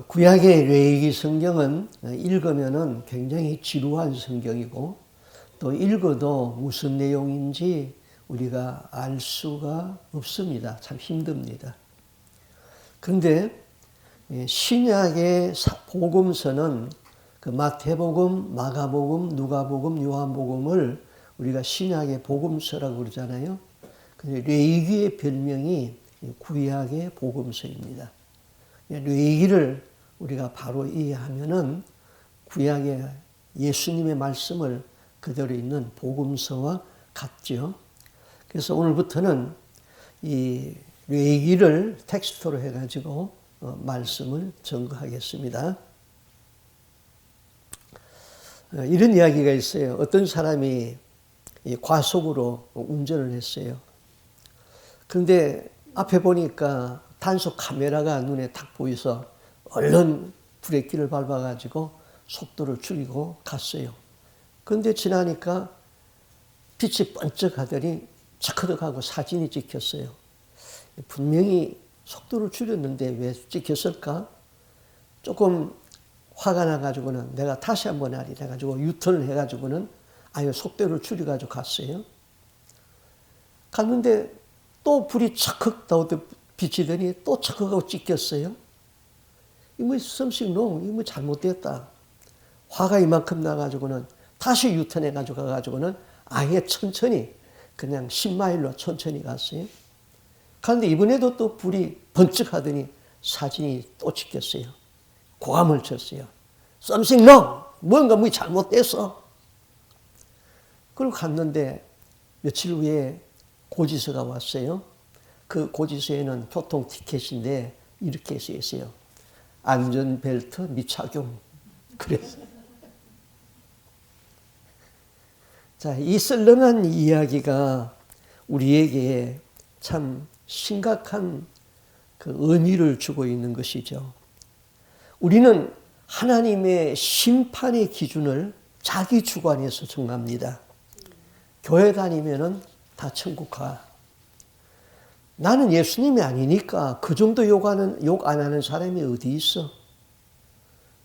구약의 레위기 성경은 읽으면은 굉장히 지루한 성경이고 또 읽어도 무슨 내용인지 우리가 알 수가 없습니다. 참 힘듭니다. 그런데 신약의 복음서는 그 마태복음, 마가복음, 누가복음, 요한복음을 우리가 신약의 복음서라고 그러잖아요. 근데 레위기의 별명이 구약의 복음서입니다. 레위기를 우리가 바로 이해하면은 구약의 예수님의 말씀을 그대로 있는 복음서와 같죠. 그래서 오늘부터는 이 레위기를 텍스트로 해가지고 말씀을 전거하겠습니다. 이런 이야기가 있어요. 어떤 사람이 과속으로 운전을 했어요. 그런데 앞에 보니까 단속 카메라가 눈에 딱 보여서 얼른 브레이크를 밟아가지고 속도를 줄이고 갔어요. 그런데 지나니까 빛이 번쩍하더니 차크득하고 사진이 찍혔어요. 분명히 속도를 줄였는데 왜 찍혔을까? 조금 화가 나가지고는 내가 다시 한번 하리 해가지고 유턴을 해가지고는 아예 속도를 줄여가지고 갔어요. 갔는데 또 불이 차크득 비치더니 또 차크득하고 찍혔어요. 이거 something wrong, 이거 잘못됐다. 화가 이만큼 나가지고는 다시 유턴해가지고 가가지고는 아예 천천히 그냥 10마일로 천천히 갔어요. 그런데 이번에도 또 불이 번쩍하더니 사진이 또 찍혔어요. 고함을 쳤어요. Something wrong, 뭔가 뭐 잘못됐어. 그리고 갔는데 며칠 후에 고지서가 왔어요. 그 고지서에는 교통 티켓인데 이렇게 써 있어요. 안전벨트 미착용. 그랬어요. 자, 이 썰렁한 이야기가 우리에게 참 심각한 그 의미를 주고 있는 것이죠. 우리는 하나님의 심판의 기준을 자기 주관에서 정합니다. 교회 다니면은 다 천국 가. 나는 예수님이 아니니까 그 정도 욕 안 하는 사람이 어디 있어?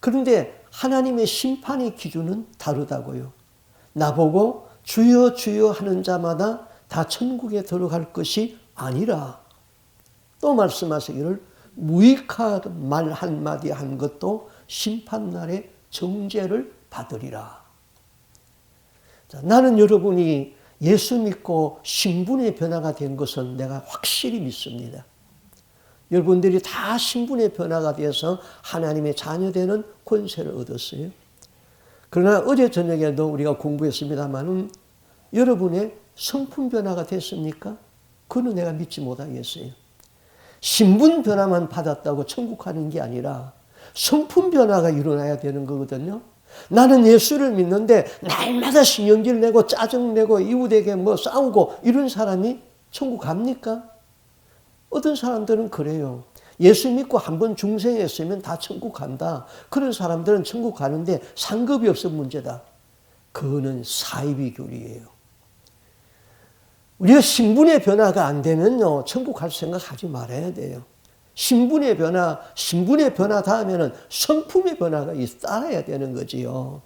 그런데 하나님의 심판의 기준은 다르다고요. 나보고 주여 주여 하는 자마다 다 천국에 들어갈 것이 아니라 또 말씀하시기를 무익한 말 한마디 한 것도 심판날에 정죄를 받으리라. 자, 나는 여러분이 예수 믿고 신분의 변화가 된 것은 내가 확실히 믿습니다. 여러분들이 다 신분의 변화가 되어서 하나님의 자녀되는 권세를 얻었어요. 그러나 어제 저녁에도 우리가 공부했습니다마는 여러분의 성품 변화가 됐습니까? 그는 내가 믿지 못하겠어요. 신분 변화만 받았다고 천국 가는 게 아니라 성품 변화가 일어나야 되는 거거든요. 나는 예수를 믿는데 날마다 신경질 내고 짜증내고 이웃에게 뭐 싸우고 이런 사람이 천국 갑니까? 어떤 사람들은 그래요. 예수 믿고 한번 중생했으면 다 천국 간다. 그런 사람들은 천국 가는데 상급이 없어 문제다. 그거는 사이비 교리예요. 우리가 신분의 변화가 안 되면요, 천국 갈 생각하지 말아야 돼요. 신분의 변화 다음에는 성품의 변화가 따라야 되는 거지요.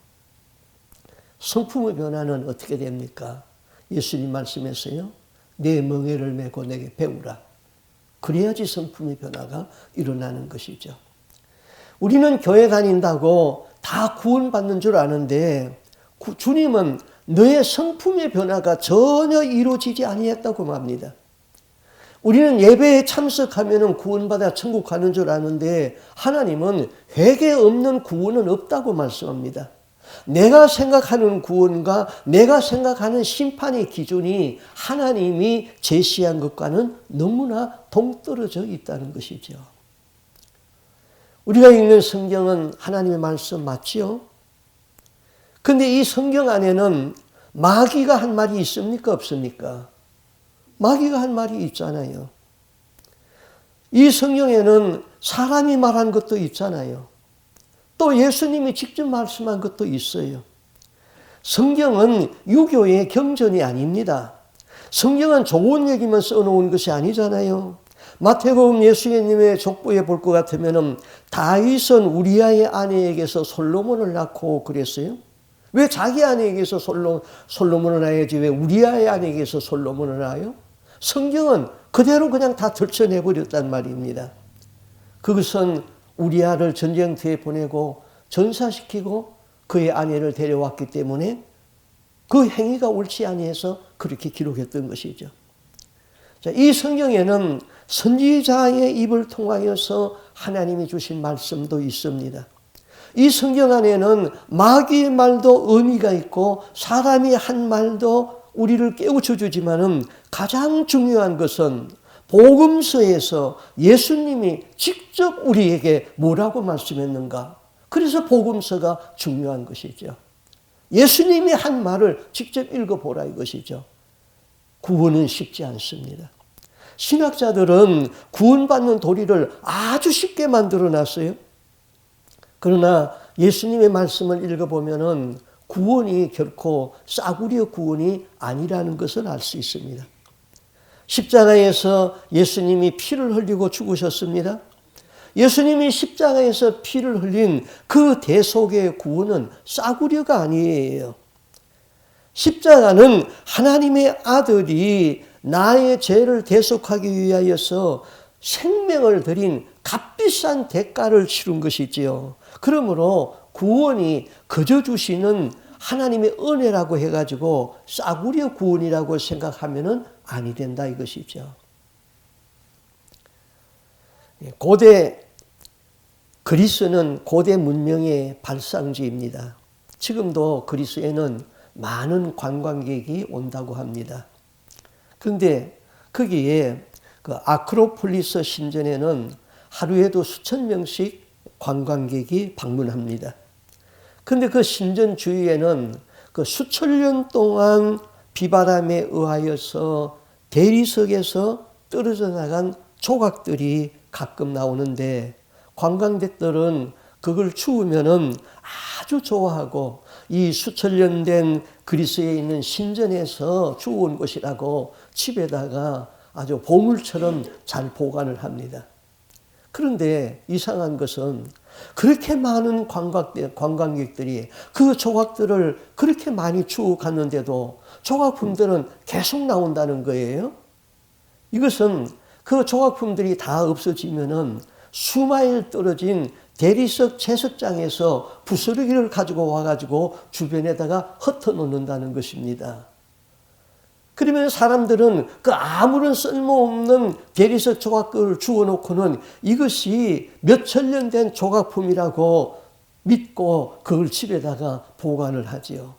성품의 변화는 어떻게 됩니까? 예수님 말씀했어요. 내 멍에를 메고 내게 배우라. 그래야지 성품의 변화가 일어나는 것이죠. 우리는 교회 다닌다고 다 구원받는 줄 아는데 주님은 너의 성품의 변화가 전혀 이루어지지 아니했다고 말합니다. 우리는 예배에 참석하면 구원받아 천국 가는 줄 아는데 하나님은 회개 없는 구원은 없다고 말씀합니다. 내가 생각하는 구원과 내가 생각하는 심판의 기준이 하나님이 제시한 것과는 너무나 동떨어져 있다는 것이죠. 우리가 읽는 성경은 하나님의 말씀 맞지요? 그런데 이 성경 안에는 마귀가 한 말이 있습니까? 없습니까? 마귀가 한 말이 있잖아요. 이 성경에는 사람이 말한 것도 있잖아요. 또 예수님이 직접 말씀한 것도 있어요. 성경은 유교의 경전이 아닙니다. 성경은 좋은 얘기만 써놓은 것이 아니잖아요. 마태복음 예수님의 족보에 볼 것 같으면 다윗은 우리아의 아내에게서 솔로몬을 낳고 그랬어요? 왜 자기 아내에게서 솔로몬을 낳아야지 왜 우리아의 아내에게서 솔로몬을 낳아요? 성경은 그대로 그냥 다 들춰내버렸단 말입니다. 그것은 우리아를 전쟁터에 보내고 전사시키고 그의 아내를 데려왔기 때문에 그 행위가 옳지 아니해서 그렇게 기록했던 것이죠. 자, 이 성경에는 선지자의 입을 통하여서 하나님이 주신 말씀도 있습니다. 이 성경 안에는 마귀의 말도 의미가 있고 사람이 한 말도 우리를 깨우쳐 주지만은 가장 중요한 것은 복음서에서 예수님이 직접 우리에게 뭐라고 말씀했는가? 그래서 복음서가 중요한 것이죠. 예수님이 한 말을 직접 읽어보라 이것이죠. 구원은 쉽지 않습니다. 신학자들은 구원받는 도리를 아주 쉽게 만들어 놨어요. 그러나 예수님의 말씀을 읽어보면은 구원이 결코 싸구려 구원이 아니라는 것을 알 수 있습니다. 십자가에서 예수님이 피를 흘리고 죽으셨습니다. 예수님이 십자가에서 피를 흘린 그 대속의 구원은 싸구려가 아니에요. 십자가는 하나님의 아들이 나의 죄를 대속하기 위하여서 생명을 들인 값비싼 대가를 치른 것이지요. 그러므로 구원이 거저 주시는 하나님의 은혜라고 해가지고 싸구려 구원이라고 생각하면은 아니 된다 이것이죠. 고대 그리스는 고대 문명의 발상지입니다. 지금도 그리스에는 많은 관광객이 온다고 합니다. 그런데 거기에 그 아크로폴리스 신전에는 하루에도 수천 명씩 관광객이 방문합니다. 그런데 그 신전 주위에는 그 수천 년 동안 비바람에 의하여서 대리석에서 떨어져 나간 조각들이 가끔 나오는데 관광객들은 그걸 주우면은 아주 좋아하고 이 수천 년 된 그리스에 있는 신전에서 주워온 것이라고 집에다가 아주 보물처럼 잘 보관을 합니다. 그런데 이상한 것은 그렇게 많은 관광객들이 그 조각들을 그렇게 많이 주워 갔는데도 조각품들은 계속 나온다는 거예요. 이것은 그 조각품들이 다 없어지면은 수마일 떨어진 대리석 채석장에서 부스러기를 가지고 와가지고 주변에다가 흩어놓는다는 것입니다. 그러면 사람들은 그 아무런 쓸모없는 대리석 조각들을 주워놓고는 이것이 몇천 년 된 조각품이라고 믿고 그걸 집에다가 보관을 하지요.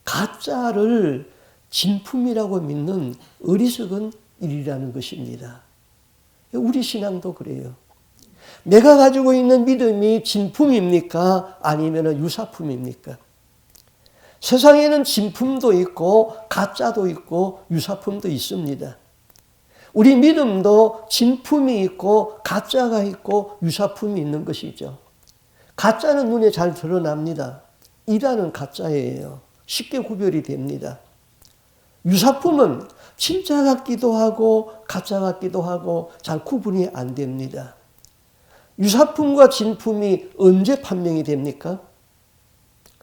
가짜를 진품이라고 믿는 어리석은 일이라는 것입니다. 우리 신앙도 그래요. 내가 가지고 있는 믿음이 진품입니까? 아니면 유사품입니까? 세상에는 진품도 있고 가짜도 있고 유사품도 있습니다. 우리 믿음도 진품이 있고 가짜가 있고 유사품이 있는 것이죠. 가짜는 눈에 잘 드러납니다. 이라는 가짜예요. 쉽게 구별이 됩니다. 유사품은 진짜 같기도 하고 가짜 같기도 하고 잘 구분이 안 됩니다. 유사품과 진품이 언제 판명이 됩니까?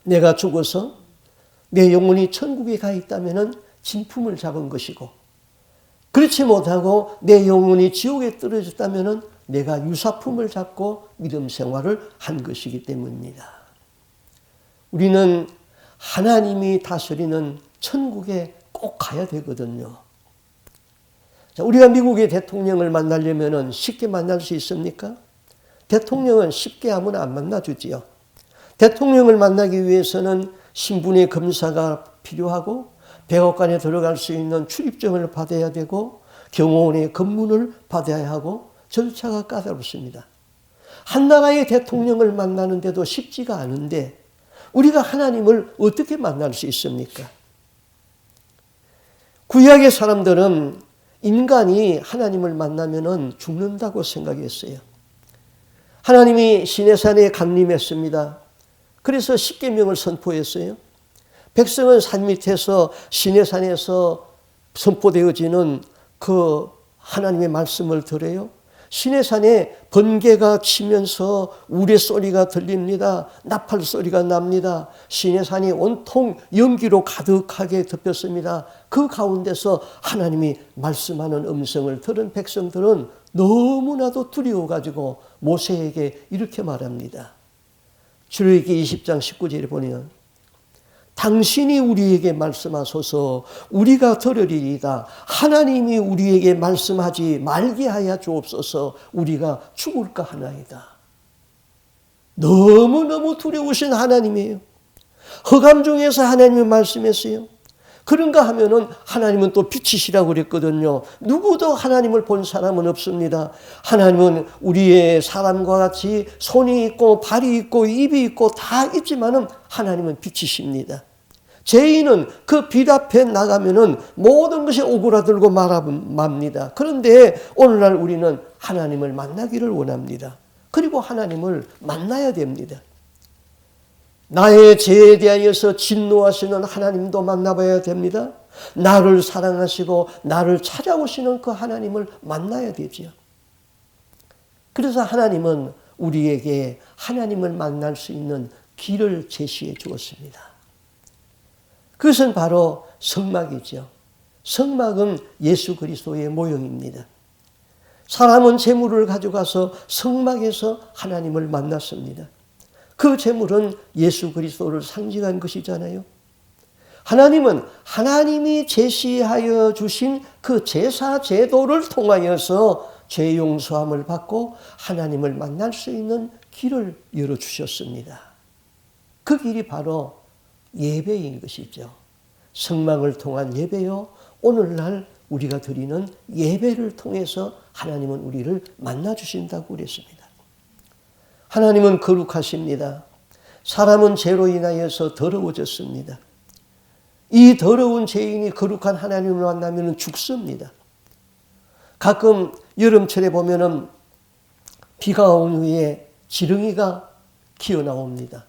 내가 죽어서 내 영혼이 천국에 가 있다면 진품을 잡은 것이고, 그렇지 못하고 내 영혼이 지옥에 떨어졌다면 내가 유사품을 잡고 믿음 생활을 한 것이기 때문입니다. 우리는 하나님이 다스리는 천국에 꼭 가야 되거든요. 자, 우리가 미국의 대통령을 만나려면 쉽게 만날 수 있습니까? 대통령은 쉽게 아무나 안 만나주지요. 대통령을 만나기 위해서는 신분의 검사가 필요하고 백악관에 들어갈 수 있는 출입증을 받아야 되고 경호원의 검문을 받아야 하고 절차가 까다롭습니다. 한 나라의 대통령을 만나는데도 쉽지가 않은데 우리가 하나님을 어떻게 만날 수 있습니까? 구약의 사람들은 인간이 하나님을 만나면 죽는다고 생각했어요. 하나님이 시내산에 강림했습니다. 그래서 십계명을 선포했어요. 백성은 산 밑에서 시내산에서 선포되어지는 그 하나님의 말씀을 들어요. 시내산에 번개가 치면서 우레소리가 들립니다. 나팔 소리가 납니다. 시내산이 온통 연기로 가득하게 덮였습니다. 그 가운데서 하나님이 말씀하는 음성을 들은 백성들은 너무나도 두려워가지고 모세에게 이렇게 말합니다. 출애굽기 20장 19절에 보면 당신이 우리에게 말씀하소서 우리가 들으리이다. 하나님이 우리에게 말씀하지 말게 하여 주옵소서. 우리가 죽을까 하나이다. 너무너무 두려우신 하나님이에요. 흑암 중에서 하나님이 말씀했어요. 그런가 하면은 하나님은 또 빛이시라고 그랬거든요. 누구도 하나님을 본 사람은 없습니다. 하나님은 우리의 사람과 같이 손이 있고 발이 있고 입이 있고 다 있지만은 하나님은 빛이십니다. 죄인은 그 빛 앞에 나가면은 모든 것이 오그라들고 맙니다. 그런데 오늘날 우리는 하나님을 만나기를 원합니다. 그리고 하나님을 만나야 됩니다. 나의 죄에 대하여서 진노하시는 하나님도 만나봐야 됩니다. 나를 사랑하시고 나를 찾아오시는 그 하나님을 만나야 되죠. 그래서 하나님은 우리에게 하나님을 만날 수 있는 길을 제시해 주었습니다. 그것은 바로 성막이죠. 성막은 예수 그리스도의 모형입니다. 사람은 재물을 가져가서 성막에서 하나님을 만났습니다. 그 재물은 예수 그리스도를 상징한 것이잖아요. 하나님은 하나님이 제시하여 주신 그 제사 제도를 통하여서 죄 용서함을 받고 하나님을 만날 수 있는 길을 열어주셨습니다. 그 길이 바로 예배인 것이죠. 성막을 통한 예배요. 오늘날 우리가 드리는 예배를 통해서 하나님은 우리를 만나주신다고 그랬습니다. 하나님은 거룩하십니다. 사람은 죄로 인하여서 더러워졌습니다. 이 더러운 죄인이 거룩한 하나님을 만나면 죽습니다. 가끔 여름철에 보면은 비가 온 후에 지렁이가 기어 나옵니다.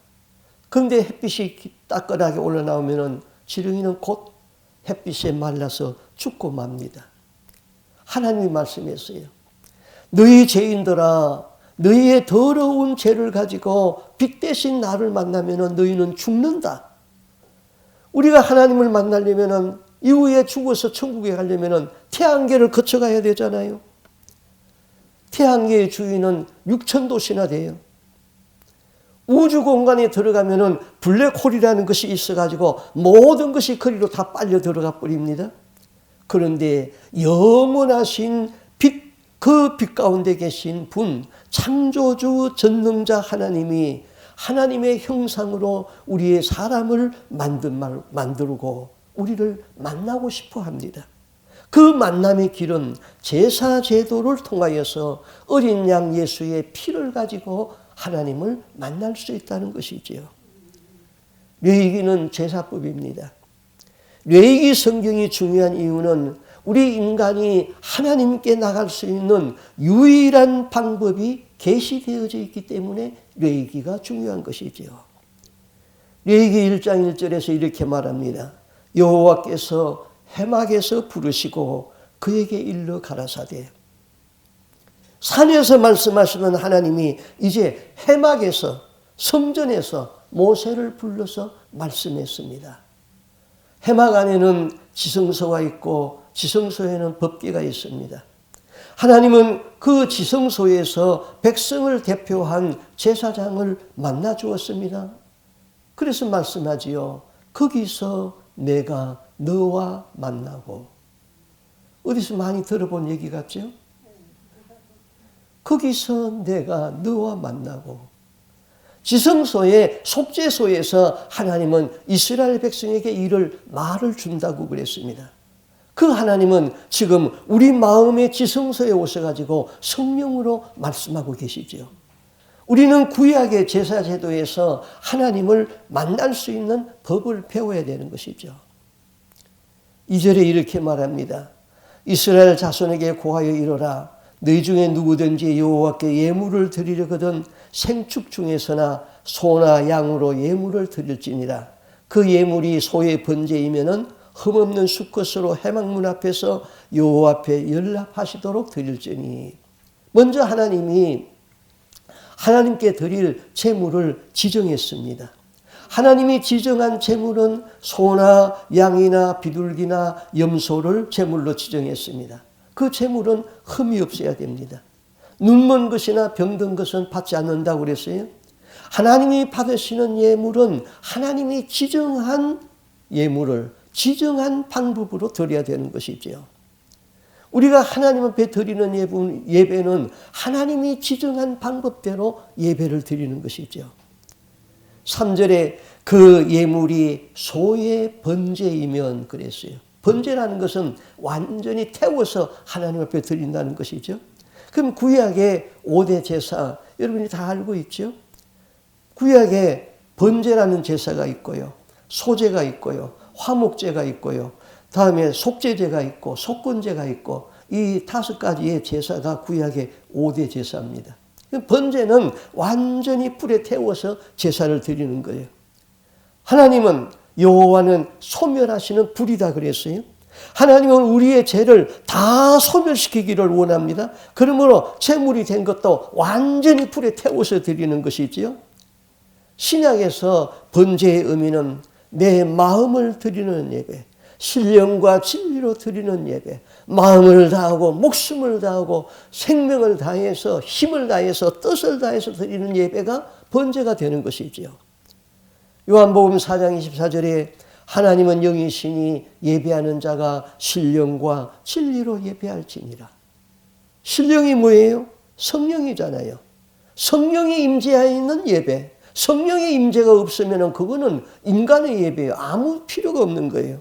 그런데 햇빛이 따끈하게 올라나오면은 지렁이는 곧 햇빛에 말라서 죽고 맙니다. 하나님이 말씀했어요. 너희 죄인들아, 너희의 더러운 죄를 가지고 빛 대신 나를 만나면 너희는 죽는다. 우리가 하나님을 만나려면 이후에 죽어서 천국에 가려면 태양계를 거쳐가야 되잖아요. 태양계의 주인은 6천도시나 돼요. 우주 공간에 들어가면 블랙홀이라는 것이 있어가지고 모든 것이 거리로 다 빨려 들어가 버립니다. 그런데 영원하신 빛, 그 빛 가운데 계신 분, 창조주 전능자 하나님이 하나님의 형상으로 우리의 사람을 만들고 우리를 만나고 싶어 합니다. 그 만남의 길은 제사 제도를 통하여서 어린 양 예수의 피를 가지고 하나님을 만날 수 있다는 것이지요. 뇌이기는 제사법입니다. 뇌이기 성경이 중요한 이유는 우리 인간이 하나님께 나갈 수 있는 유일한 방법이 계시되어져 있기 때문에 뇌이기가 중요한 것이지요. 뇌이기 1장 1절에서 이렇게 말합니다. 여호와께서 해막에서 부르시고 그에게 일러 가라사대. 산에서 말씀하시는 하나님이 이제 해막에서 성전에서 모세를 불러서 말씀했습니다. 해막 안에는 지성소가 있고 지성소에는 법궤가 있습니다. 하나님은 그 지성소에서 백성을 대표한 제사장을 만나 주었습니다. 그래서 말씀하지요. 거기서 내가 너와 만나고. 어디서 많이 들어본 얘기 같죠? 거기서 내가 너와 만나고. 지성소의 속죄소에서 하나님은 이스라엘 백성에게 이를 말을 준다고 그랬습니다. 그 하나님은 지금 우리 마음의 지성소에 오셔가지고 성령으로 말씀하고 계시죠. 우리는 구약의 제사제도에서 하나님을 만날 수 있는 법을 배워야 되는 것이죠. 2절에 이렇게 말합니다. 이스라엘 자손에게 고하여 이르라. 너희 중에 누구든지 여호와께 예물을 드리려거든 생축 중에서나 소나 양으로 예물을 드릴지니라. 그 예물이 소의 번제이면은 흠없는 수컷으로 해막문 앞에서 여호와 앞에 연락하시도록 드릴지니. 먼저 하나님께 드릴 제물을 지정했습니다. 하나님이 지정한 제물은 소나 양이나 비둘기나 염소를 제물로 지정했습니다. 그 제물은 흠이 없어야 됩니다. 눈먼 것이나 병든 것은 받지 않는다고 그랬어요. 하나님이 받으시는 예물은 하나님이 지정한 예물을 지정한 방법으로 드려야 되는 것이지요. 우리가 하나님 앞에 드리는 예배는 하나님이 지정한 방법대로 예배를 드리는 것이죠. 3절에 그 예물이 소의 번제이면 그랬어요. 번제라는 것은 완전히 태워서 하나님 앞에 드린다는 것이죠. 그럼 구약의 5대 제사 여러분이 다 알고 있죠? 구약에 번제라는 제사가 있고요. 소제가 있고요. 화목제가 있고요. 다음에 속죄제가 있고 속건제가 있고 이 5가지의 제사가 구약의 5대 제사입니다. 번제는 완전히 불에 태워서 제사를 드리는 거예요. 하나님은 여호와는 소멸하시는 불이다 그랬어요. 하나님은 우리의 죄를 다 소멸시키기를 원합니다. 그러므로 제물이 된 것도 완전히 불에 태워서 드리는 것이지요. 신약에서 번제의 의미는 내 마음을 드리는 예배, 신령과 진리로 드리는 예배, 마음을 다하고 목숨을 다하고 생명을 다해서 힘을 다해서 뜻을 다해서 드리는 예배가 번제가 되는 것이지요. 요한복음 4장 24절에 하나님은 영이시니 예배하는 자가 신령과 진리로 예배할지니라. 신령이 뭐예요? 성령이잖아요. 성령이 임재하여 있는 예배. 성령의 임재가 없으면 그거는 인간의 예배예요. 아무 필요가 없는 거예요.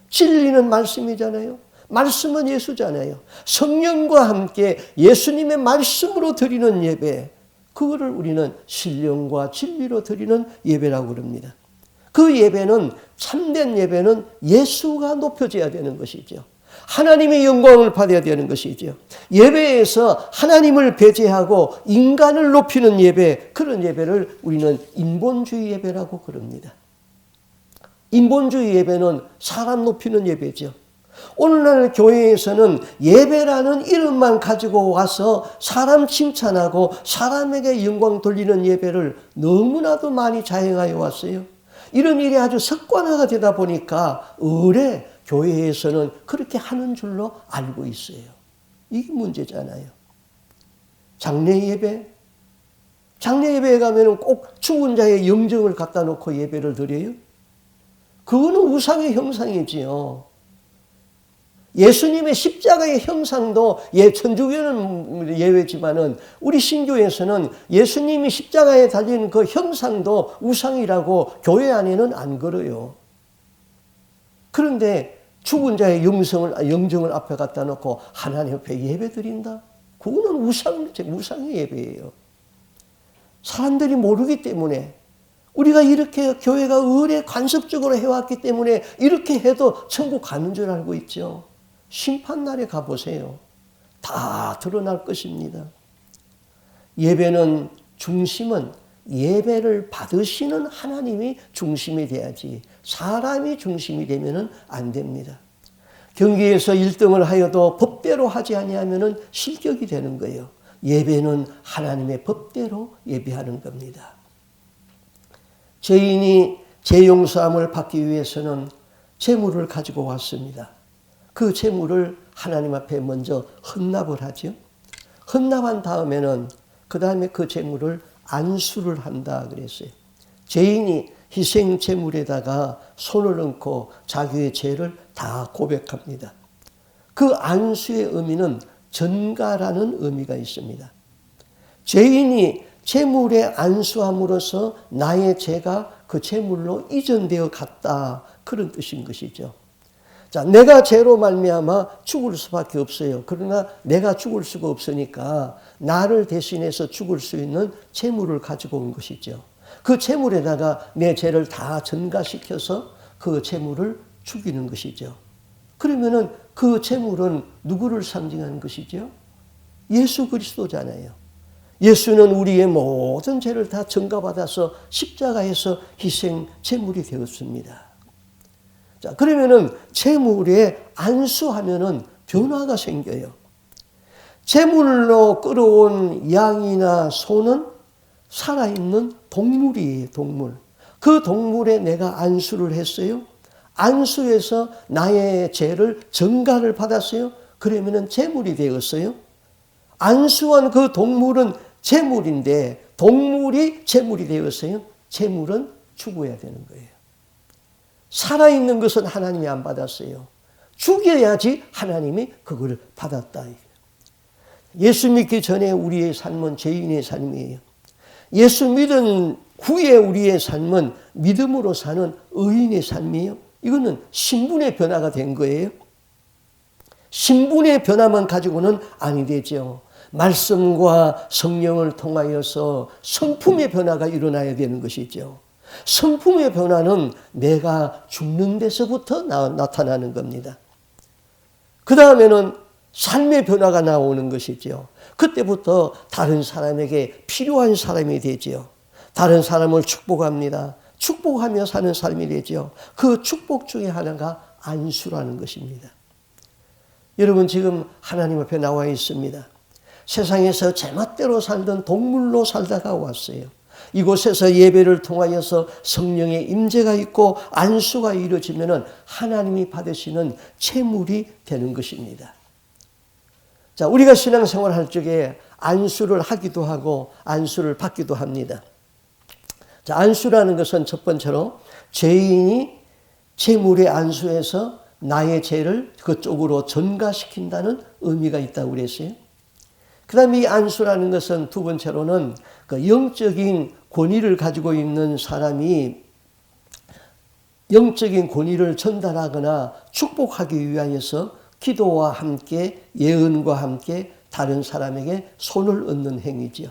진리는 말씀이잖아요. 말씀은 예수잖아요. 성령과 함께 예수님의 말씀으로 드리는 예배, 그거를 우리는 신령과 진리로 드리는 예배라고 그럽니다. 그 예배는, 참된 예배는 예수가 높여져야 되는 것이죠. 하나님의 영광을 받아야 되는 것이죠. 예배에서 하나님을 배제하고 인간을 높이는 예배, 그런 예배를 우리는 인본주의 예배라고 그럽니다. 인본주의 예배는 사람 높이는 예배죠. 오늘날 교회에서는 예배라는 이름만 가지고 와서 사람 칭찬하고 사람에게 영광 돌리는 예배를 너무나도 많이 자행하여 왔어요. 이런 일이 아주 습관화가 되다 보니까 의례 교회에서는 그렇게 하는 줄로 알고 있어요. 이게 문제잖아요. 장례 예배에 가면 꼭 죽은 자의 영정을 갖다 놓고 예배를 드려요. 그거는 우상의 형상이지요. 예수님의 십자가의 형상도 천주교는 예외지만은 우리 신교에서는 예수님이 십자가에 달린 그 형상도 우상이라고 교회 안에는 안 걸어요. 그런데 죽은 자의 영정을 앞에 갖다 놓고 하나님 앞에 예배 드린다? 그거는 우상의 예배예요. 사람들이 모르기 때문에, 우리가 이렇게 교회가 의례 관습적으로 해왔기 때문에 이렇게 해도 천국 가는 줄 알고 있죠. 심판날에 가보세요. 다 드러날 것입니다. 예배는 중심은 예배를 받으시는 하나님이 중심이 돼야지 사람이 중심이 되면 안 됩니다. 경기에서 1등을 하여도 법대로 하지 아니하면 실격이 되는 거예요. 예배는 하나님의 법대로 예배하는 겁니다. 죄인이 죄 용서함을 받기 위해서는 제물을 가지고 왔습니다. 그 제물을 하나님 앞에 먼저 헌납을 하죠. 헌납한 다음에는 그 다음에 그 제물을 안수를 한다 그랬어요. 죄인이 희생 제물에다가 손을 얹고 자기의 죄를 다 고백합니다. 그 안수의 의미는 전가라는 의미가 있습니다. 죄인이 제물에 안수함으로써 나의 죄가 그 제물로 이전되어 갔다, 그런 뜻인 것이죠. 자, 내가 죄로 말미암아 죽을 수밖에 없어요. 그러나 내가 죽을 수가 없으니까 나를 대신해서 죽을 수 있는 제물을 가지고 온 것이죠. 그 제물에다가 내 죄를 다 전가시켜서 그 제물을 죽이는 것이죠. 그러면은 그 제물은 누구를 상징하는 것이죠? 예수 그리스도잖아요. 예수는 우리의 모든 죄를 다 전가받아서 십자가에서 희생 제물이 되었습니다. 자, 그러면은 제물에 안수하면은 변화가 생겨요. 제물로 끌어온 양이나 소는 살아있는 동물이에요, 동물. 그 동물에 내가 안수를 했어요. 안수해서 나의 죄를 전가를 받았어요. 그러면은 제물이 되었어요. 안수한 그 동물은 제물인데 동물이 제물이 되었어요. 제물은 죽어야 되는 거예요. 살아있는 것은 하나님이 안 받았어요. 죽여야지 하나님이 그걸 받았다. 예수 믿기 전에 우리의 삶은 죄인의 삶이에요. 예수 믿은 후에 우리의 삶은 믿음으로 사는 의인의 삶이에요. 이거는 신분의 변화가 된 거예요. 신분의 변화만 가지고는 아니 되죠. 말씀과 성령을 통하여서 성품의 변화가 일어나야 되는 것이죠. 성품의 변화는 내가 죽는 데서부터 나타나는 겁니다. 그 다음에는 삶의 변화가 나오는 것이죠. 그때부터 다른 사람에게 필요한 사람이 되죠. 다른 사람을 축복합니다. 축복하며 사는 삶이 되죠. 그 축복 중에 하나가 안수라는 것입니다. 여러분 지금 하나님 앞에 나와 있습니다. 세상에서 제멋대로 살던 동물로 살다가 왔어요. 이곳에서 예배를 통하여서 성령의 임재가 있고 안수가 이루어지면 하나님이 받으시는 채물이 되는 것입니다. 자, 우리가 신앙생활 할 적에 안수를 하기도 하고 안수를 받기도 합니다. 자, 안수라는 것은 첫 번째로 죄인이 채물에 안수해서 나의 죄를 그쪽으로 전가시킨다는 의미가 있다고 그랬어요. 그 다음에 이 안수라는 것은 두 번째로는 그 영적인 권위를 가지고 있는 사람이 영적인 권위를 전달하거나 축복하기 위하여서 기도와 함께 예언과 함께 다른 사람에게 손을 얹는 행위지요.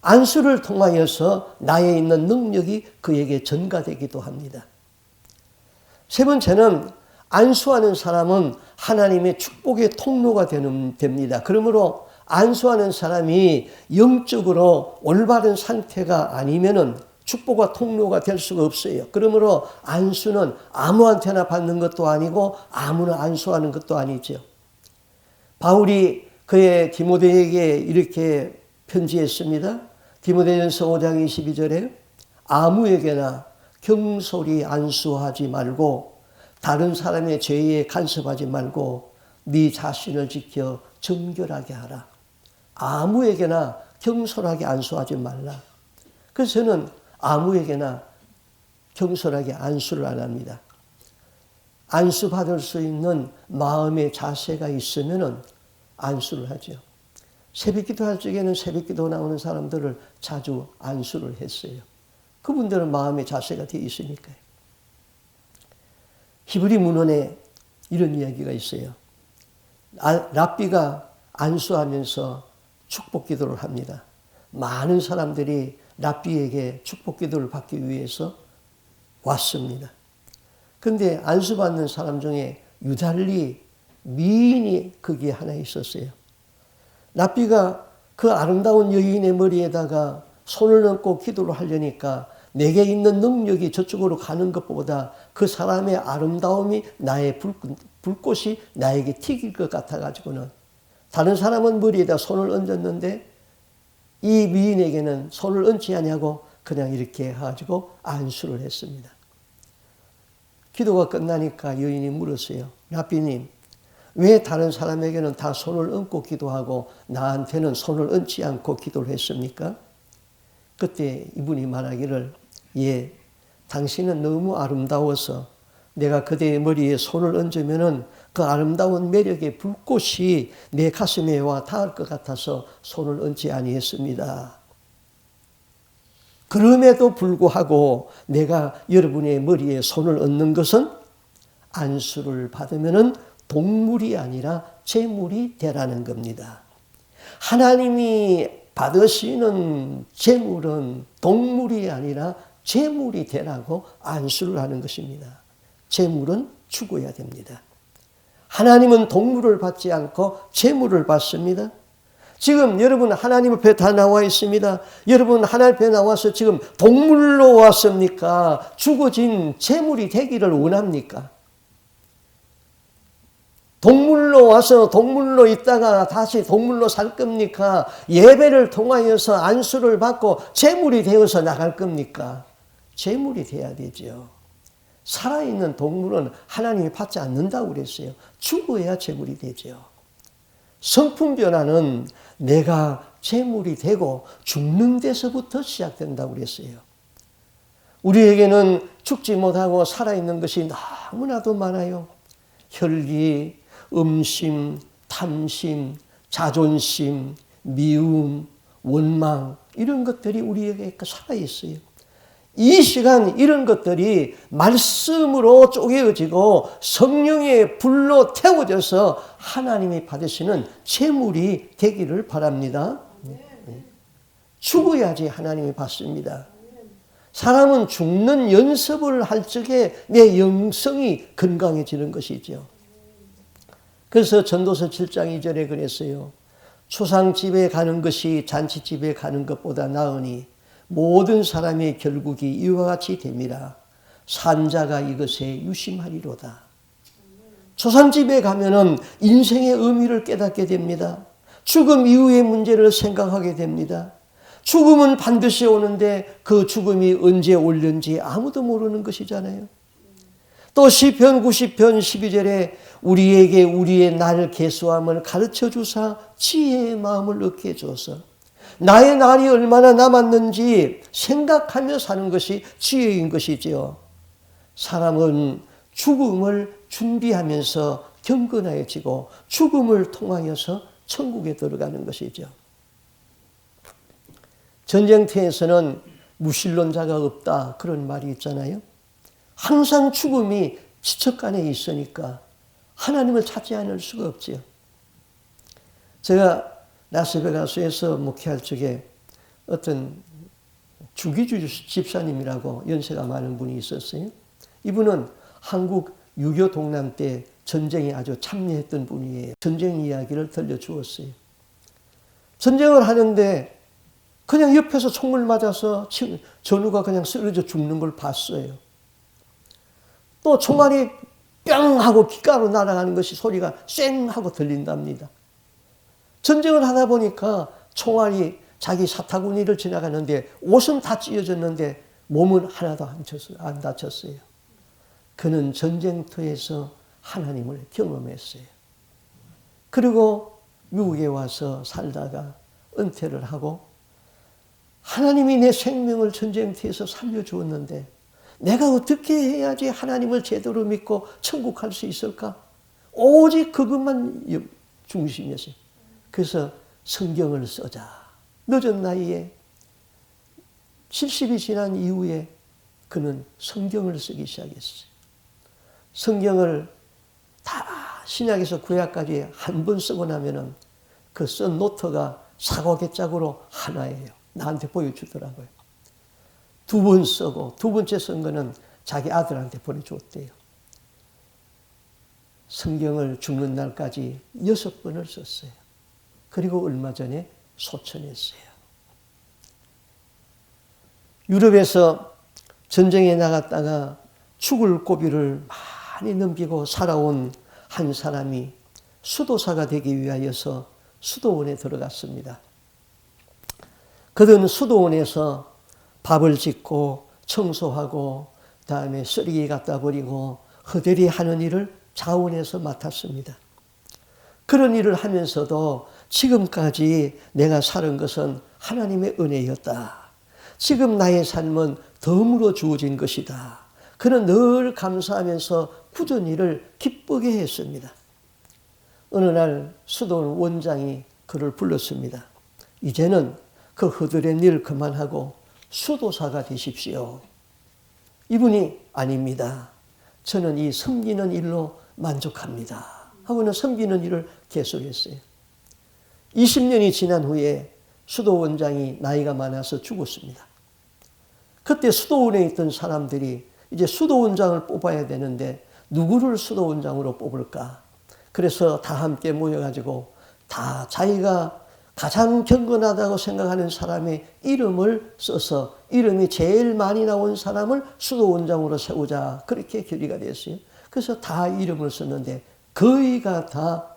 안수를 통하여서 나에 있는 능력이 그에게 전가되기도 합니다. 세 번째는 안수하는 사람은 하나님의 축복의 통로가 됩니다. 그러므로 안수하는 사람이 영적으로 올바른 상태가 아니면은 축복과 통로가 될 수가 없어요. 그러므로 안수는 아무한테나 받는 것도 아니고 아무나 안수하는 것도 아니죠. 바울이 그의 디모데에게 이렇게 편지했습니다. 디모데전서 5장 22절에 아무에게나 경솔히 안수하지 말고 다른 사람의 죄에 간섭하지 말고 네 자신을 지켜 정결하게 하라. 아무에게나 경솔하게 안수하지 말라. 그래서 저는 아무에게나 경솔하게 안수를 안 합니다. 안수 받을 수 있는 마음의 자세가 있으면 안수를 하죠. 새벽기도 할 적에는 새벽기도 나오는 사람들을 자주 안수를 했어요. 그분들은 마음의 자세가 되어 있으니까요. 히브리 문헌에 이런 이야기가 있어요. 랍비가 안수하면서 축복 기도를 합니다. 많은 사람들이 랍비에게 축복 기도를 받기 위해서 왔습니다. 그런데 안수받는 사람 중에 유달리 미인이 거기에 하나 있었어요. 랍비가 그 아름다운 여인의 머리에다가 손을 얹고 기도를 하려니까 내게 있는 능력이 저쪽으로 가는 것보다 그 사람의 아름다움이 나의 불꽃이 나에게 튀길 것 같아가지고는 다른 사람은 머리에다 손을 얹었는데 이 미인에게는 손을 얹지 않냐고 그냥 이렇게 해가지고 안수를 했습니다. 기도가 끝나니까 여인이 물었어요. 랍비님, 왜 다른 사람에게는 다 손을 얹고 기도하고 나한테는 손을 얹지 않고 기도를 했습니까? 그때 이분이 말하기를 예, 당신은 너무 아름다워서 내가 그대의 머리에 손을 얹으면은 그 아름다운 매력의 불꽃이 내 가슴에 와 닿을 것 같아서 손을 얹지 아니했습니다. 그럼에도 불구하고 내가 여러분의 머리에 손을 얹는 것은 안수를 받으면은 동물이 아니라 제물이 되라는 겁니다. 하나님이 받으시는 제물은 동물이 아니라 제물이 되라고 안수를 하는 것입니다. 제물은 죽어야 됩니다. 하나님은 동물을 받지 않고 제물을 받습니다. 지금 여러분 하나님 앞에 다 나와 있습니다. 여러분 하나님 앞에 나와서 지금 동물로 왔습니까? 죽어진 제물이 되기를 원합니까? 동물로 와서 동물로 있다가 다시 동물로 살 겁니까? 예배를 통하여서 안수를 받고 제물이 되어서 나갈 겁니까? 제물이 돼야 되죠. 살아있는 동물은 하나님이 받지 않는다고 그랬어요. 죽어야 제물이 되죠. 성품 변화는 내가 제물이 되고 죽는 데서부터 시작된다고 그랬어요. 우리에게는 죽지 못하고 살아있는 것이 너무나도 많아요. 혈기, 음심, 탐심, 자존심, 미움, 원망 이런 것들이 우리에게 살아있어요. 이 시간 이런 것들이 말씀으로 쪼개어지고 성령의 불로 태워져서 하나님이 받으시는 제물이 되기를 바랍니다. 죽어야지 하나님이 받습니다. 사람은 죽는 연습을 할 적에 내 영성이 건강해지는 것이죠. 그래서 전도서 7장 2절에 그랬어요. 초상집에 가는 것이 잔치집에 가는 것보다 나으니 모든 사람의 결국이 이와 같이 됨이라. 산자가 이것에 유심하리로다. 초상집에 가면은 인생의 의미를 깨닫게 됩니다. 죽음 이후의 문제를 생각하게 됩니다. 죽음은 반드시 오는데 그 죽음이 언제 올는지 아무도 모르는 것이잖아요. 또 시편 90편 12절에 우리에게 우리의 날 계수함을 가르쳐 주사 지혜의 마음을 얻게 해줘서 나의 날이 얼마나 남았는지 생각하며 사는 것이 지혜인 것이지요. 사람은 죽음을 준비하면서 경건해지고 죽음을 통하여서 천국에 들어가는 것이죠. 전쟁터에서는 무신론자가 없다 그런 말이 있잖아요. 항상 죽음이 지척간에 있으니까 하나님을 찾지 않을 수가 없지요. 제가 라스베가스에서 목회할 적에 어떤 주기주 집사님이라고 연세가 많은 분이 있었어요. 이분은 한국 6.25 동남 때 전쟁에 아주 참여했던 분이에요. 전쟁 이야기를 들려주었어요. 전쟁을 하는데 그냥 옆에서 총을 맞아서 전우가 그냥 쓰러져 죽는 걸 봤어요. 또 총알이 뿅 하고 귓가로 날아가는 것이 소리가 쌩 하고 들린답니다. 전쟁을 하다 보니까 총알이 자기 사타구니를 지나가는데 옷은 다 찢어졌는데 몸은 하나도 안 다쳤어요. 그는 전쟁터에서 하나님을 경험했어요. 그리고 미국에 와서 살다가 은퇴를 하고 하나님이 내 생명을 전쟁터에서 살려주었는데 내가 어떻게 해야지 하나님을 제대로 믿고 천국 갈 수 있을까? 오직 그것만 중심이었어요. 그래서 성경을 쓰자. 늦은 나이에 70이 지난 이후에 그는 성경을 쓰기 시작했어요. 성경을 다 신약에서 구약까지 한 번 쓰고 나면은 그 쓴 노트가 사과개짝으로 하나예요. 나한테 보여주더라고요. 2번 쓰고 두 번째 쓴 거는 자기 아들한테 보내줬대요. 성경을 죽는 날까지 6번을 썼어요. 그리고 얼마 전에 소천했어요. 유럽에서 전쟁에 나갔다가 죽을 고비를 많이 넘기고 살아온 한 사람이 수도사가 되기 위하여서 수도원에 들어갔습니다. 그들은 수도원에서 밥을 짓고 청소하고 그다음에 쓰레기 갖다 버리고 그들이 하는 일을 자원에서 맡았습니다. 그런 일을 하면서도 지금까지 내가 사는 것은 하나님의 은혜였다. 지금 나의 삶은 덤으로 주어진 것이다. 그는 늘 감사하면서 굳은 일을 기쁘게 했습니다. 어느 날 수도원 원장이 그를 불렀습니다. 이제는 그 허드렛 일 그만하고 수도사가 되십시오. 이분이 아닙니다. 저는 이 섬기는 일로 만족합니다. 하고는 섬기는 일을 계속했어요. 20년이 지난 후에 수도원장이 나이가 많아서 죽었습니다. 그때 수도원에 있던 사람들이 이제 수도원장을 뽑아야 되는데 누구를 수도원장으로 뽑을까? 그래서 다 함께 모여가지고 다 자기가 가장 경건하다고 생각하는 사람의 이름을 써서 이름이 제일 많이 나온 사람을 수도원장으로 세우자. 그렇게 결의가 됐어요. 그래서 다 이름을 썼는데 거의가 다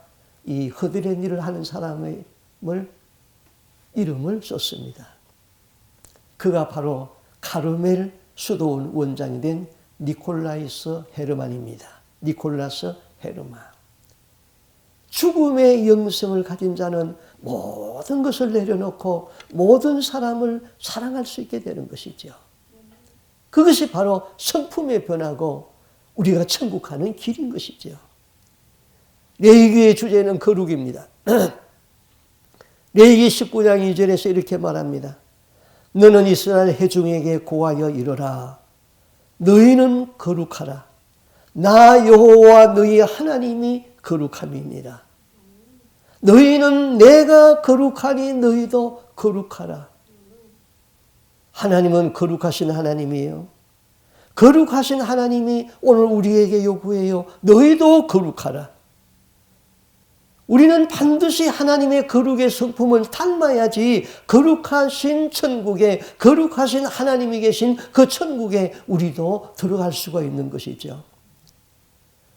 이 허드렛 일을 하는 사람의 이름을 썼습니다. 그가 바로 카르멜 수도원 원장이 된 니콜라스 헤르만입니다. 니콜라스 헤르만. 죽음의 영성을 가진 자는 모든 것을 내려놓고 모든 사람을 사랑할 수 있게 되는 것이죠. 그것이 바로 성품의 변화고 우리가 천국 가는 길인 것이죠. 레위기의 주제는 거룩입니다. 레위기 19장 2절에서 이렇게 말합니다. 너는 이스라엘 회중에게 고하여 이르라. 너희는 거룩하라. 나 여호와 너희 하나님이 거룩함이니라. 너희는 내가 거룩하니 너희도 거룩하라. 하나님은 거룩하신 하나님이에요. 거룩하신 하나님이 오늘 우리에게 요구해요. 너희도 거룩하라. 우리는 반드시 하나님의 거룩의 성품을 닮아야지 거룩하신 천국에, 거룩하신 하나님이 계신 그 천국에 우리도 들어갈 수가 있는 것이죠.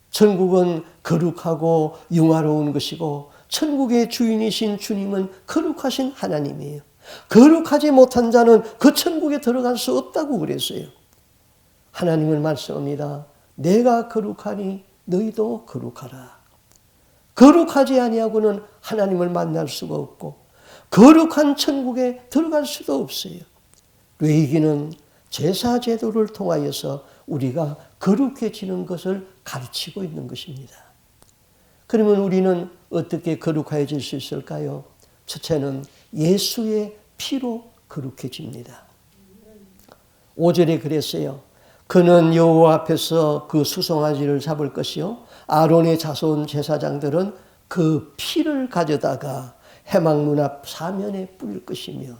천국은 거룩하고 영화로운 것이고 천국의 주인이신 주님은 거룩하신 하나님이에요. 거룩하지 못한 자는 그 천국에 들어갈 수 없다고 그랬어요. 하나님은 말씀합니다. 내가 거룩하니 너희도 거룩하라. 거룩하지 아니하고는 하나님을 만날 수가 없고 거룩한 천국에 들어갈 수도 없어요. 레위기는 제사 제도를 통하여서 우리가 거룩해지는 것을 가르치고 있는 것입니다. 그러면 우리는 어떻게 거룩해질 수 있을까요? 첫째는 예수의 피로 거룩해집니다. 5절에 그랬어요. 그는 여호와 앞에서 그 수송아지를 잡을 것이요 아론의 자손 제사장들은 그 피를 가져다가 회막문 앞 사면에 뿌릴 것이며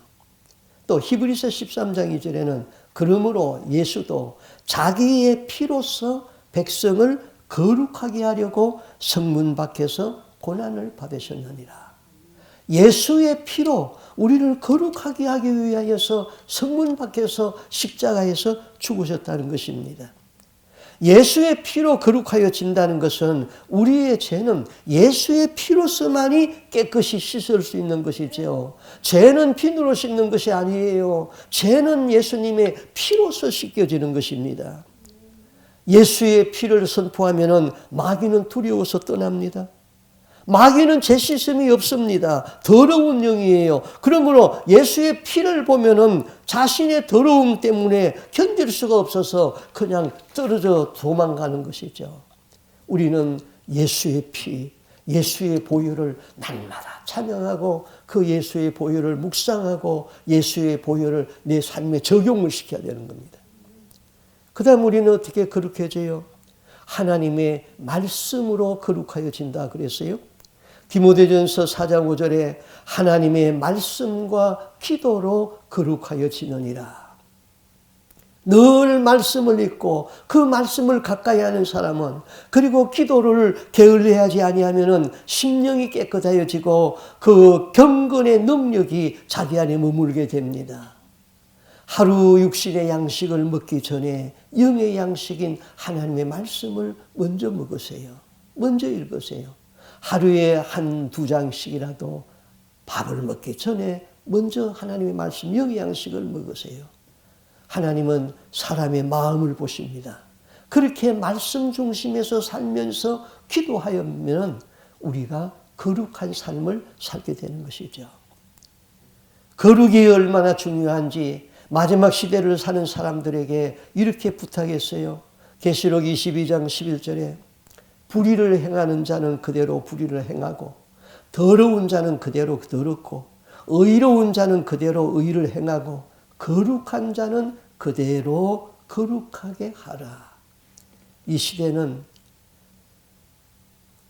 또 히브리서 13장 2절에는 그러므로 예수도 자기의 피로서 백성을 거룩하게 하려고 성문 밖에서 고난을 받으셨느니라. 예수의 피로 우리를 거룩하게 하기 위하여서 성문 밖에서 십자가에서 죽으셨다는 것입니다. 예수의 피로 거룩하여진다는 것은 우리의 죄는 예수의 피로서만이 깨끗이 씻을 수 있는 것이죠. 죄는 비누로 씻는 것이 아니에요. 죄는 예수님의 피로서 씻겨지는 것입니다. 예수의 피를 선포하면 마귀는 두려워서 떠납니다. 마귀는 죄 씻음이 없습니다. 더러운 영이에요. 그러므로 예수의 피를 보면은 자신의 더러움 때문에 견딜 수가 없어서 그냥 떨어져 도망가는 것이죠. 우리는 예수의 피, 예수의 보혈을 날마다 찬양하고 그 예수의 보혈을 묵상하고 예수의 보혈을 내 삶에 적용을 시켜야 되는 겁니다. 그 다음 우리는 어떻게 거룩해져요? 하나님의 말씀으로 거룩하여진다 그랬어요. 디모데전서 4장 5절에 하나님의 말씀과 기도로 거룩하여지느니라. 늘 말씀을 읽고 그 말씀을 가까이 하는 사람은 그리고 기도를 게을리하지 아니하면은 심령이 깨끗하여지고 그 경건의 능력이 자기 안에 머물게 됩니다. 하루 육신의 양식을 먹기 전에 영의 양식인 하나님의 말씀을 먼저 먹으세요. 먼저 읽으세요. 하루에 1-2장씩이라도 밥을 먹기 전에 먼저 하나님의 말씀, 영의 양식을 먹으세요. 하나님은 사람의 마음을 보십니다. 그렇게 말씀 중심에서 살면서 기도하면 우리가 거룩한 삶을 살게 되는 것이죠. 거룩이 얼마나 중요한지 마지막 시대를 사는 사람들에게 이렇게 부탁했어요. 계시록 22장 11절에 불의를 행하는 자는 그대로 불의를 행하고 더러운 자는 그대로 더럽고 의로운 자는 그대로 의를 행하고 거룩한 자는 그대로 거룩하게 하라. 이 시대는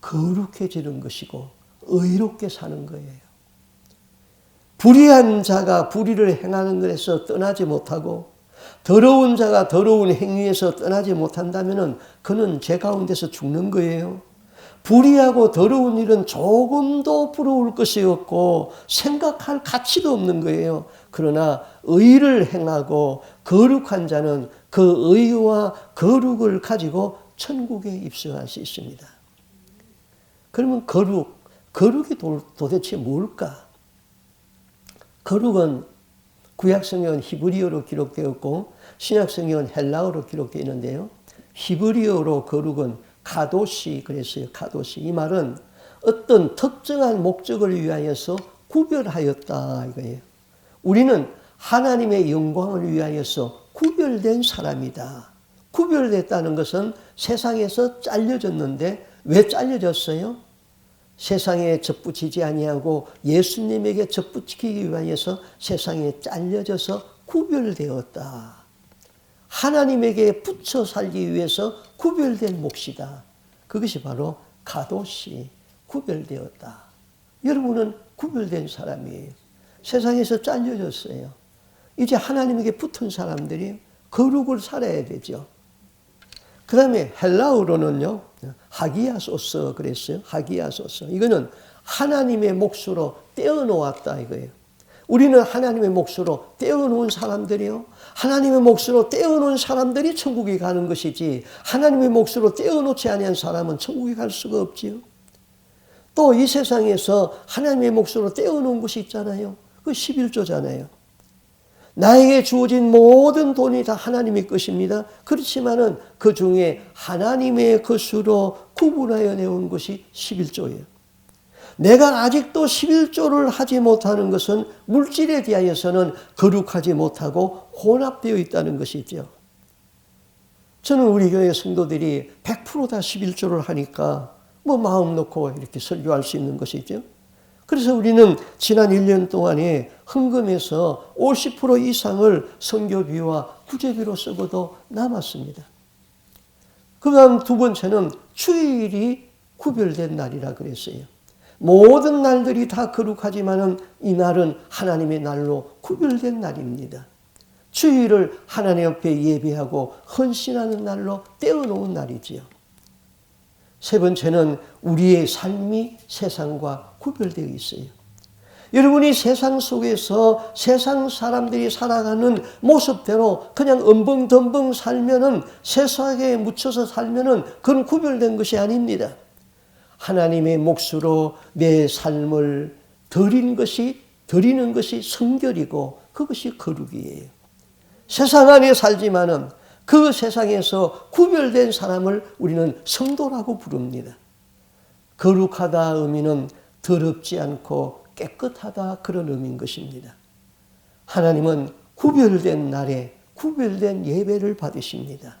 거룩해지는 것이고 의롭게 사는 거예요. 불의한 자가 불의를 행하는 것에서 떠나지 못하고 더러운 자가 더러운 행위에서 떠나지 못한다면 그는 죄 가운데서 죽는 거예요. 불의하고 더러운 일은 조금도 부러울 것이 없고 생각할 가치도 없는 거예요. 그러나 의를 행하고 거룩한 자는 그 의와 거룩을 가지고 천국에 입성할 수 있습니다. 그러면 거룩이 도대체 뭘까? 거룩은 구약성경은 히브리어로 기록되었고 신약성경은 헬라어로 되어 있는데요. 히브리어로 거룩은 카도시 그랬어요. 카도시. 이 말은 어떤 특정한 목적을 위하여서 구별하였다 이거예요. 우리는 하나님의 영광을 위하여서 구별된 사람이다. 구별됐다는 것은 세상에서 잘려졌는데 왜 잘려졌어요? 세상에 접붙이지 아니하고 예수님에게 접붙이기 위하여서 세상에 잘려져서 구별되었다. 하나님에게 붙여 살기 위해서 구별된 몫이다. 그것이 바로 가도시, 구별되었다. 여러분은 구별된 사람이에요. 세상에서 잘려졌어요. 이제 하나님에게 붙은 사람들이 거룩을 살아야 되죠. 그 다음에 헬라어로는요, 하기야소서 그랬어요. 하기야소서. 이거는 하나님의 몫으로 떼어놓았다 이거예요. 우리는 하나님의 몫으로 떼어놓은 사람들이요. 하나님의 몫으로 떼어놓은 사람들이 천국에 가는 것이지 하나님의 몫으로 떼어놓지 아니한 사람은 천국에 갈 수가 없지요. 또 이 세상에서 하나님의 몫으로 떼어놓은 것이 있잖아요. 그 11조잖아요. 나에게 주어진 모든 돈이 다 하나님의 것입니다. 그렇지만은 그 중에 하나님의 것으로 구분하여 내온 것이 11조예요. 내가 아직도 11조를 하지 못하는 것은 물질에 대하여서는 거룩하지 못하고 혼합되어 있다는 것이죠. 저는 우리 교회 성도들이 100% 다 11조를 하니까 뭐 마음 놓고 이렇게 설교할 수 있는 것이죠. 그래서 우리는 지난 1년 동안에 헌금에서 50% 이상을 선교비와 구제비로 쓰고도 남았습니다. 그 다음 두 번째는 주일이 구별된 날이라 그랬어요. 모든 날들이 다 거룩하지만은 이 날은 하나님의 날로 구별된 날입니다. 주일을 하나님 앞에 예배하고 헌신하는 날로 떼어놓은 날이지요. 세 번째는 우리의 삶이 세상과 구별되어 있어요. 여러분이 세상 속에서 세상 사람들이 살아가는 모습대로 그냥 엄벙덤벙 살면은 세상에 묻혀서 살면은 그건 구별된 것이 아닙니다. 하나님의 몫으로 내 삶을 드리는 것이 성결이고 그것이 거룩이에요. 세상 안에 살지만은 그 세상에서 구별된 사람을 우리는 성도라고 부릅니다. 거룩하다 의미는 더럽지 않고 깨끗하다 그런 의미인 것입니다. 하나님은 구별된 날에 구별된 예배를 받으십니다.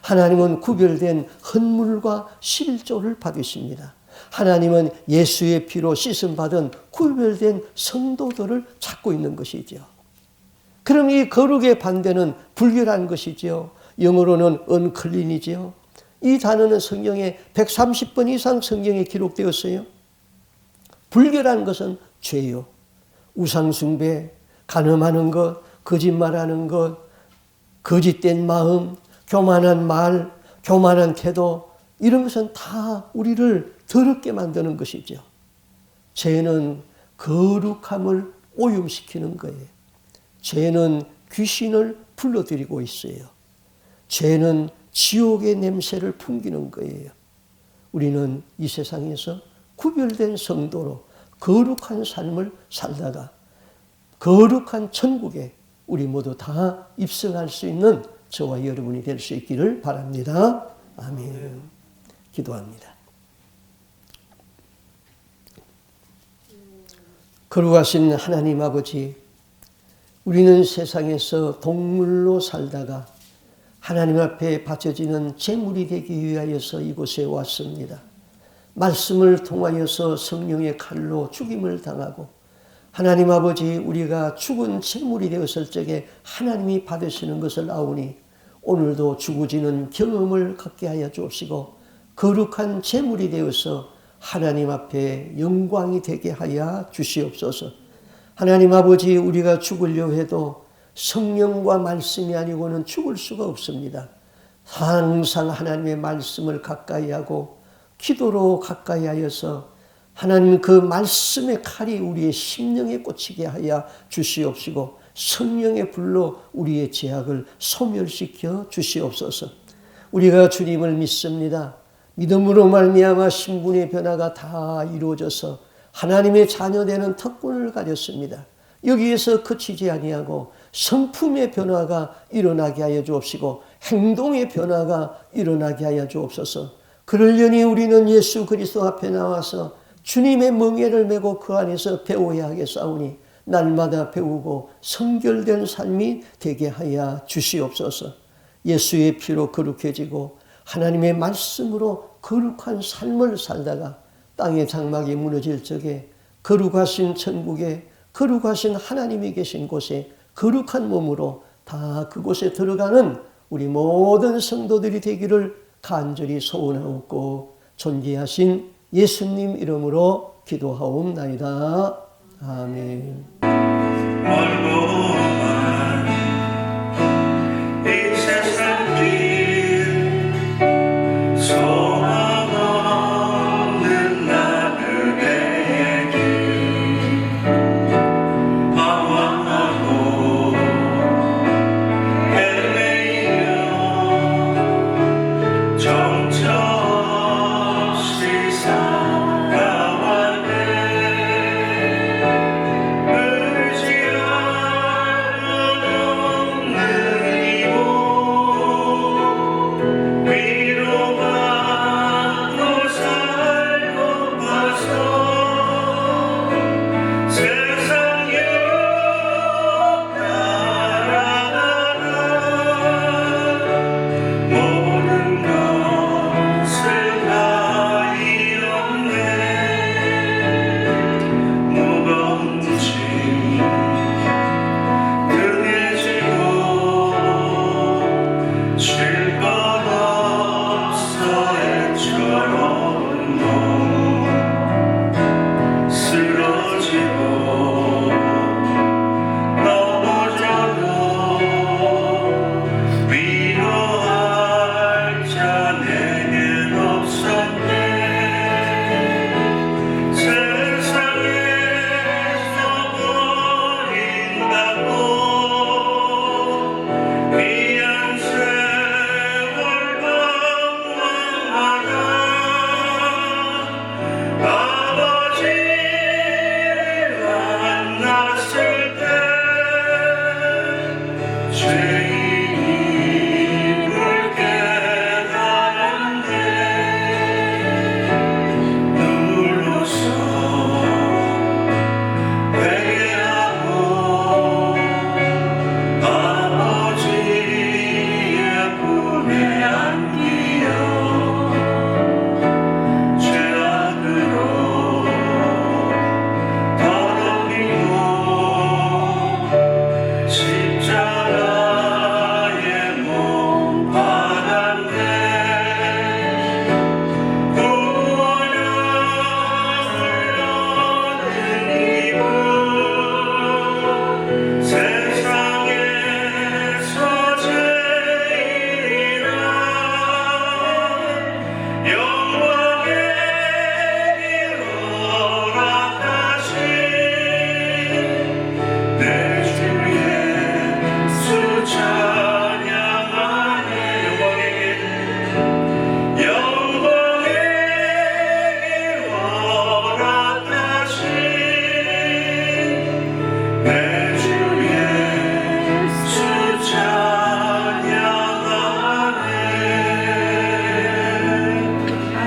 하나님은 구별된 헌물과 11조를 받으십니다. 하나님은 예수의 피로 씻음받은 구별된 성도들을 찾고 있는 것이죠. 그럼 이 거룩의 반대는 불결한 것이죠. 영어로는 unclean이죠. 이 단어는 성경에 130번 이상 성경에 기록되었어요. 불결한 것은 죄요. 우상숭배, 간음하는 것, 거짓말하는 것, 거짓된 마음, 교만한 말, 교만한 태도 이런 것은 다 우리를 더럽게 만드는 것이죠. 죄는 거룩함을 오염시키는 거예요. 죄는 귀신을 불러들이고 있어요. 죄는 지옥의 냄새를 풍기는 거예요. 우리는 이 세상에서 구별된 성도로 거룩한 삶을 살다가 거룩한 천국에 우리 모두 다 입성할 수 있는 저와 여러분이 될 수 있기를 바랍니다. 아멘. 기도합니다. 거룩하신 하나님 아버지, 우리는 세상에서 동물로 살다가 하나님 앞에 바쳐지는 제물이 되기 위하여서 이곳에 왔습니다. 말씀을 통하여서 성령의 칼로 죽임을 당하고 하나님 아버지 우리가 죽은 제물이 되었을 적에 하나님이 받으시는 것을 아오니 오늘도 죽어지는 경험을 갖게 하여 주옵시고 거룩한 제물이 되어서 하나님 앞에 영광이 되게 하여 주시옵소서. 하나님 아버지 우리가 죽으려 해도 성령과 말씀이 아니고는 죽을 수가 없습니다. 항상 하나님의 말씀을 가까이 하고 기도로 가까이 하여서 하나님 그 말씀의 칼이 우리의 심령에 꽂히게 하여 주시옵시고 성령의 불로 우리의 죄악을 소멸시켜 주시옵소서. 우리가 주님을 믿습니다. 믿음으로 말미암아 신분의 변화가 다 이루어져서 하나님의 자녀되는 특권을 가졌습니다. 여기에서 그치지 아니하고 성품의 변화가 일어나게 하여 주옵시고 행동의 변화가 일어나게 하여 주옵소서. 그러려니 우리는 예수 그리스도 앞에 나와서 주님의 멍에를 메고 그 안에서 배워야 하겠사오니 날마다 배우고 성결된 삶이 되게 하여 주시옵소서. 예수의 피로 거룩해지고 하나님의 말씀으로 거룩한 삶을 살다가 땅의 장막이 무너질 적에 거룩하신 천국에 거룩하신 하나님이 계신 곳에 거룩한 몸으로 다 그곳에 들어가는 우리 모든 성도들이 되기를 간절히 소원하옵고 존귀하신 예수님 이름으로 기도하옵나이다. 아멘.